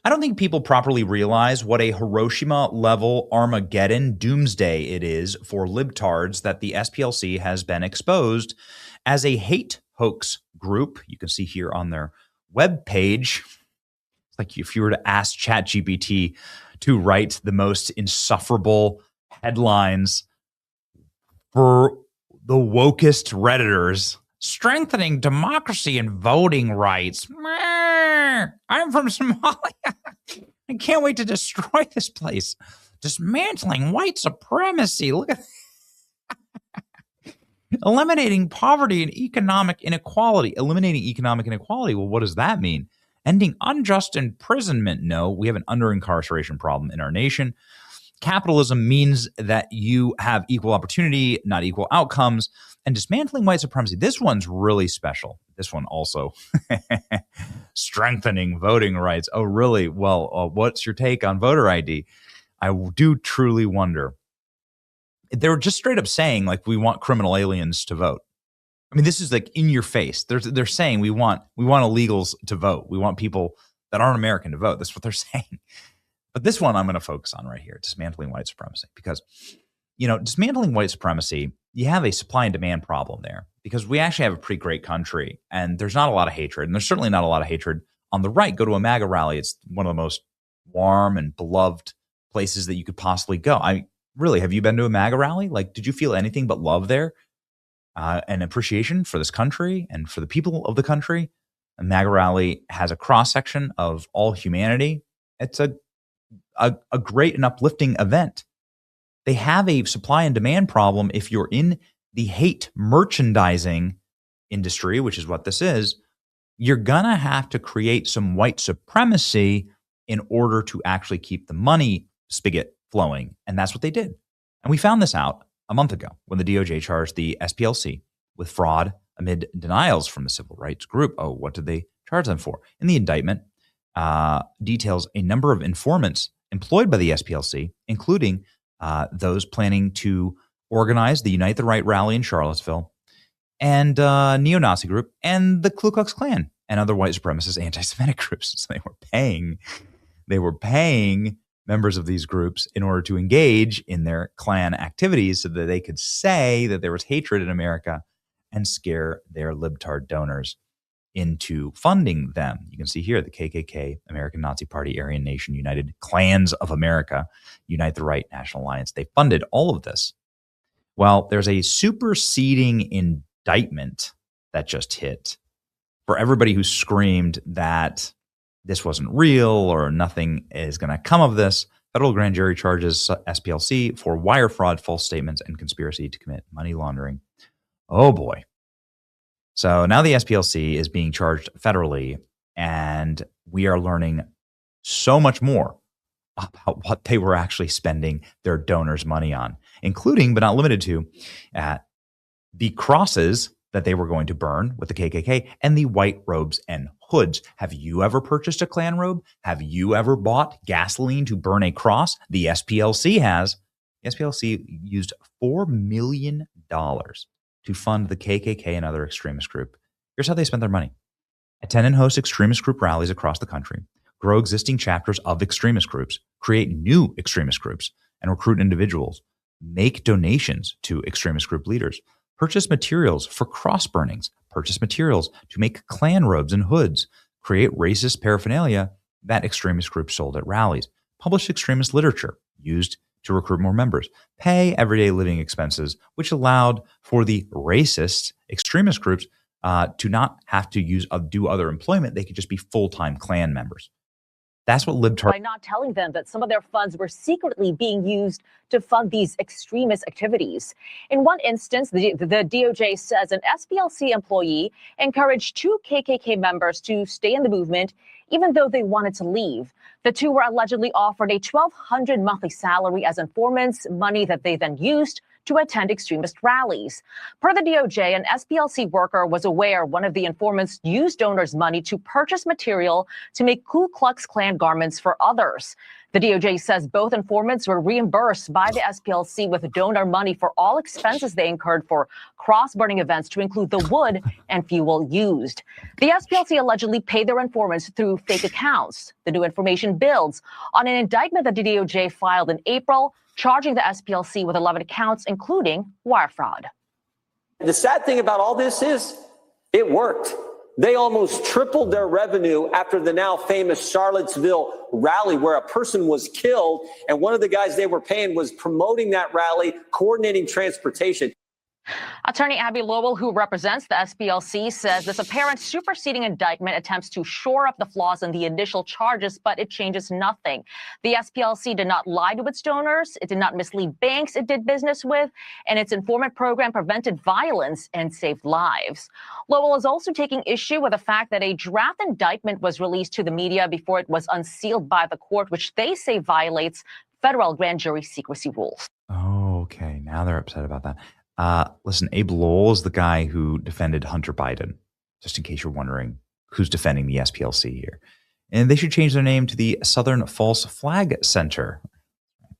I don't think people properly realize what a Hiroshima-level Armageddon doomsday it is for libtards that the SPLC has been exposed as a hate hoax group. You can see here on their webpage, it's like if you were to ask ChatGPT to write the most insufferable headlines for the wokest Redditors, strengthening democracy and voting rights. I'm from Somalia. I can't wait to destroy this place. Dismantling white supremacy. Look at eliminating poverty and economic inequality. Eliminating economic inequality. Well, what does that mean? Ending unjust imprisonment. No, we have an under-incarceration problem in our nation. Capitalism means that you have equal opportunity, not equal outcomes, and dismantling white supremacy. This one's really special. This one also strengthening voting rights. Oh, really? Well, what's your take on voter ID? I do truly wonder. They're just straight up saying, like, we want criminal aliens to vote. I mean, this is like in your face. They're saying we want illegals to vote. We want people that aren't American to vote. That's what they're saying. But this one I'm going to focus on right here, dismantling white supremacy, because, dismantling white supremacy, you have a supply and demand problem there because we actually have a pretty great country and there's not a lot of hatred. And there's certainly not a lot of hatred on the right. Go to a MAGA rally. It's one of the most warm and beloved places that you could possibly go. Really, have you been to a MAGA rally? Like, did you feel anything but love there and appreciation for this country and for the people of the country? A MAGA rally has a cross section of all humanity. It's a great and uplifting event. They have a supply and demand problem if you're in the hate merchandising industry, which is what this is. You're going to have to create some white supremacy in order to actually keep the money spigot flowing. And that's what they did. And we found this out a month ago when the DOJ charged the SPLC with fraud amid denials from the civil rights group. Oh, what did they charge them for? In the indictment, details a number of informants employed by the SPLC, including those planning to organize the Unite the Right rally in Charlottesville, and neo-Nazi group, and the Ku Klux Klan, and other white supremacist anti-Semitic groups. So they were paying members of these groups in order to engage in their Klan activities so that they could say that there was hatred in America and scare their libtard donors into funding them. You can see here the KKK, American Nazi Party, Aryan Nation, United Klans of America, Unite the Right, National Alliance. They funded all of this. Well, there's a superseding indictment that just hit for everybody who screamed that this wasn't real or nothing is going to come of this. Federal grand jury charges SPLC for wire fraud, false statements, and conspiracy to commit money laundering. Oh boy. So now the SPLC is being charged federally, and we are learning so much more about what they were actually spending their donors' money on, including, but not limited to, the crosses that they were going to burn with the KKK and the white robes and hoods. Have you ever purchased a Klan robe? Have you ever bought gasoline to burn a cross? The SPLC has. The SPLC used $4 million to fund the KKK and other extremist group. Here's how they spent their money. Attend and host extremist group rallies across the country, grow existing chapters of extremist groups, create new extremist groups, and recruit individuals, make donations to extremist group leaders, purchase materials for cross burnings, purchase materials to make Klan robes and hoods, create racist paraphernalia that extremist groups sold at rallies, publish extremist literature used to recruit more members, pay everyday living expenses, which allowed for the racist extremist groups to not have to do other employment. They could just be full-time Klan members. That's what libtard. By not telling them that some of their funds were secretly being used to fund these extremist activities. In one instance, the DOJ says an SPLC employee encouraged two KKK members to stay in the movement, even though they wanted to leave. The two were allegedly offered a $1,200 monthly salary as informants, money that they then used to attend extremist rallies. Per the DOJ, an SPLC worker was aware one of the informants used donors' money to purchase material to make Ku Klux Klan garments for others. The DOJ says both informants were reimbursed by the SPLC with donor money for all expenses they incurred for cross-burning events, to include the wood and fuel used. The SPLC allegedly paid their informants through fake accounts. The The new information builds on an indictment that the DOJ filed in April, charging the SPLC with 11 counts, including wire fraud. The sad thing about all this is it worked. They almost tripled their revenue after the now famous Charlottesville rally where a person was killed, and one of the guys they were paying was promoting that rally, coordinating transportation. Attorney Abby Lowell, who represents the SPLC, says this apparent superseding indictment attempts to shore up the flaws in the initial charges, but it changes nothing. The SPLC did not lie to its donors, it did not mislead banks it did business with, and its informant program prevented violence and saved lives. Lowell is also taking issue with the fact that a draft indictment was released to the media before it was unsealed by the court, which they say violates federal grand jury secrecy rules. Oh, okay. Now they're upset about that. Listen, Abe Lowell is the guy who defended Hunter Biden, just in case you're wondering who's defending the SPLC here. And they should change their name to the Southern False Flag Center.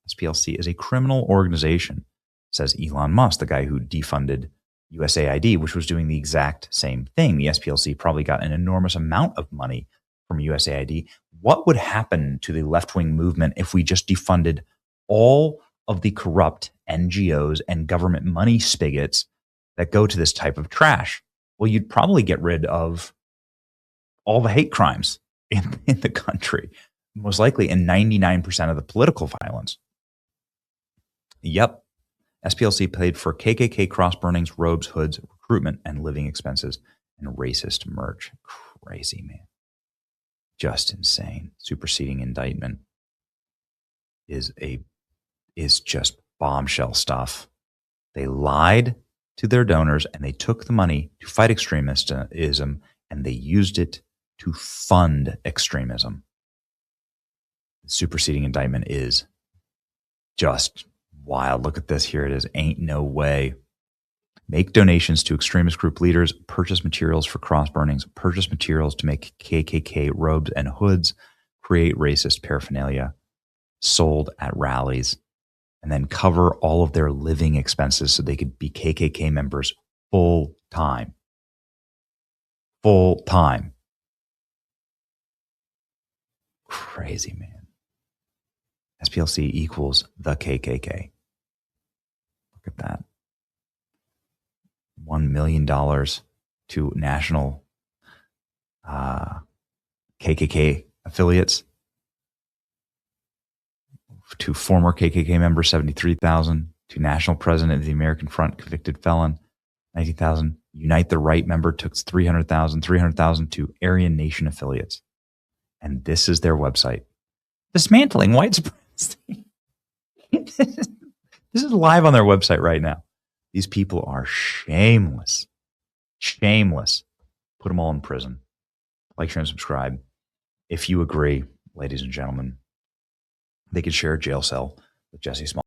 SPLC is a criminal organization, says Elon Musk, the guy who defunded USAID, which was doing the exact same thing. The SPLC probably got an enormous amount of money from USAID. What would happen to the left-wing movement if we just defunded all of the corrupt NGOs and government money spigots that go to this type of trash? Well, you'd probably get rid of all the hate crimes in the country, most likely, and 99% of the political violence. Yep. SPLC paid for KKK cross burnings, robes, hoods, recruitment, and living expenses, and racist merch. Crazy, man. Just insane. Superseding indictment is just bombshell stuff. They lied to their donors and they took the money to fight extremism and they used it to fund extremism. The superseding indictment is just wild. Look at this. Here it is. Ain't no way. Make donations to extremist group leaders, purchase materials for cross burnings, purchase materials to make KKK robes and hoods, create racist paraphernalia, sold at rallies, and then cover all of their living expenses so they could be KKK members full time. Full time. Crazy, man. SPLC equals the KKK. Look at that. $1 million to national KKK affiliates. To former KKK member, 73,000. To national president of the American Front, convicted felon, 90,000. Unite the Right member took 300,000. 300,000 to Aryan Nation affiliates. And this is their website. Dismantling white supremacy. This is live on their website right now. These people are shameless. Shameless. Put them all in prison. Like, share, and subscribe. If you agree, ladies and gentlemen, they could share a jail cell with Jesse Small.